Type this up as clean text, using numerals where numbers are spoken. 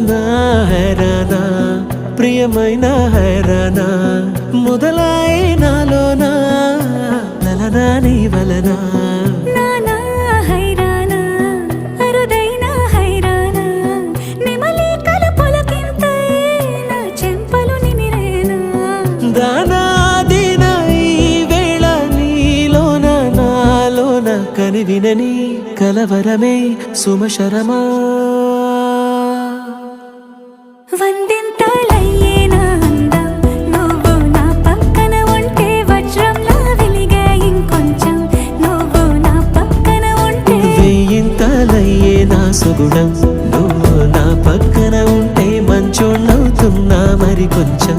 నా హైరానా ప్రియమైన హైరానా మొదలాయి నాలోనా లలనా నీ వలనా నానా హైరానా అరుదైన హైరానా నెమలి కలుపులకింతై నా చెంపలు నిమిరేనా దానాదిన ఈ వేళ నీలోన నాలోన కనివినని కలవరమే సుమశరమా వందింతలయ్యేనా అందం నువ్వు నా పక్కన ఉంటే వజ్రంలా వెలిగే ఇంకొంచెం నువ్వు నా పక్కన ఉంటే వెయ్యింతలయ్యే నా సుగుణం నువ్వు నా పక్కన ఉంటే మంచోళ్ళవుతున్నా మరి కొంచెం